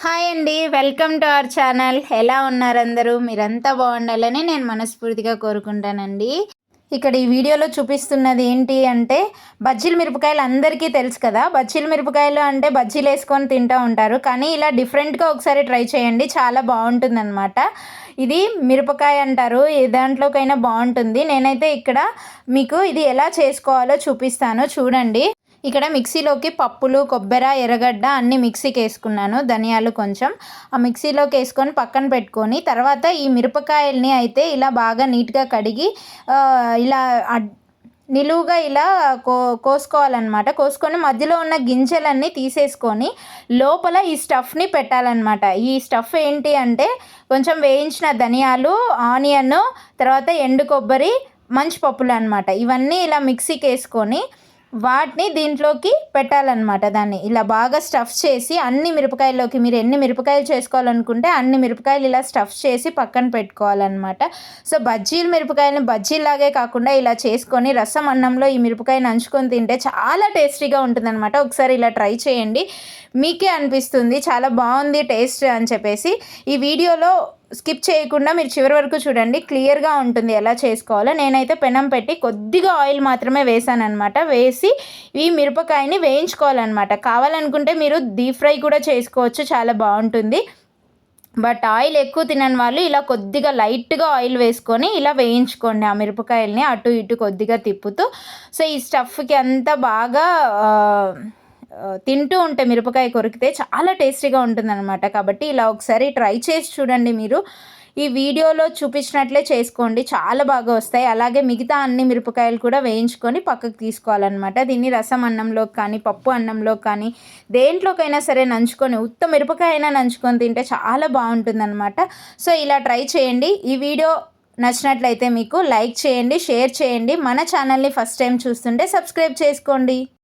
Hi అండి, welcome to our channel. ఎలా ఉన్నారు అందరూ? మీరంతా బాగుండాలని నేను మనస్ఫూర్తిగా కోరుకుంటానండి. ఇక్కడ ఈ వీడియోలో చూపిస్తున్నది ఏంటి అంటే బజ్జీల మిరపకాయలు అందరికీ తెలుసు కదా. బజ్జీల మిరపకాయలు అంటే బజ్జీలు వేసుకొని తింటూ ఉంటారు, కానీ ఇలా డిఫరెంట్గా ఒకసారి ట్రై చేయండి, చాలా బాగుంటుందన్నమాట. ఇది మిరపకాయ అంటారు, ఏ దాంట్లోకైనా బాగుంటుంది. నేనైతే ఇక్కడ మీకు ఇది ఎలా చేసుకోవాలో చూపిస్తాను, చూడండి. ఇక్కడ మిక్సీలోకి పప్పులు, కొబ్బరి, ఎర్రగడ్డ అన్నీ మిక్సీకి వేసుకున్నాను, ధనియాలు కొంచెం. ఆ మిక్సీలోకి వేసుకొని పక్కన పెట్టుకొని తర్వాత ఈ మిరపకాయల్ని అయితే ఇలా బాగా నీట్గా కడిగి ఇలా నిలువుగా ఇలా కోసుకోవాలన్నమాట. కోసుకొని మధ్యలో ఉన్న గింజలన్నీ తీసేసుకొని లోపల ఈ స్టఫ్ని పెట్టాలన్నమాట. ఈ స్టఫ్ ఏంటి అంటే కొంచెం వేయించిన ధనియాలు, ఆనియన్, తర్వాత ఎండు కొబ్బరి, మంచి పప్పులు అనమాట. ఇవన్నీ ఇలా మిక్సీకి వేసుకొని వాటిని దీంట్లోకి పెట్టాలన్నమాట. దాన్ని ఇలా బాగా స్టఫ్ చేసి అన్ని మిరపకాయల్లోకి, మీరు ఎన్ని మిరపకాయలు చేసుకోవాలనుకుంటే అన్ని మిరపకాయలు ఇలా స్టఫ్ చేసి పక్కన పెట్టుకోవాలన్నమాట. సో బజ్జీలు మిరపకాయలని బజ్జీలాగే కాకుండా ఇలా చేసుకొని రసం అన్నంలో ఈ మిరపకాయని నంచుకొని తింటే చాలా టేస్టీగా ఉంటుందన్నమాట. ఒకసారి ఇలా ట్రై చేయండి, మీకే అనిపిస్తుంది చాలా బాగుంది టేస్ట్ అని చెప్పేసి. ఈ వీడియోలో స్కిప్ చేయకుండా మీరు చివరి వరకు చూడండి, క్లియర్గా ఉంటుంది ఎలా చేసుకోవాలో. నేనైతే పెనం పెట్టి కొద్దిగా ఆయిల్ మాత్రమే వేసాను అనమాట. వేసి ఈ మిరపకాయని వేయించుకోవాలన్నమాట. కావాలనుకుంటే మీరు డీప్ ఫ్రై కూడా చేసుకోవచ్చు, చాలా బాగుంటుంది. బట్ ఆయిల్ ఎక్కువ తినని వాళ్ళు ఇలా కొద్దిగా లైట్గా ఆయిల్ వేసుకొని ఇలా వేయించుకోండి ఆ మిరపకాయల్ని, అటు ఇటు కొద్దిగా తిప్పుతూ. సో ఈ స్టఫ్కి అంతా బాగా తింటూ ఉంటే మిరపకాయ కొరికితే చాలా టేస్టీగా ఉంటుందన్నమాట. కాబట్టి ఇలా ఒకసారి ట్రై చేసి చూడండి. మీరు ఈ వీడియోలో చూపించినట్లే చేసుకోండి, చాలా బాగా వస్తాయి. అలాగే మిగతా అన్ని మిరపకాయలు కూడా వేయించుకొని పక్కకు తీసుకోవాలన్నమాట. దీన్ని రసం అన్నంలోకి కానీ, పప్పు అన్నంలోకి కానీ, దేంట్లోకైనా సరే నంచుకొని, ఉత్త మిరపకాయ అయినా నంచుకొని తింటే చాలా బాగుంటుందన్నమాట. సో ఇలా ట్రై చేయండి. ఈ వీడియో నచ్చినట్లయితే మీకు లైక్ చేయండి, షేర్ చేయండి. మన ఛానల్ని ఫస్ట్ టైం చూస్తుంటే సబ్స్క్రైబ్ చేసుకోండి.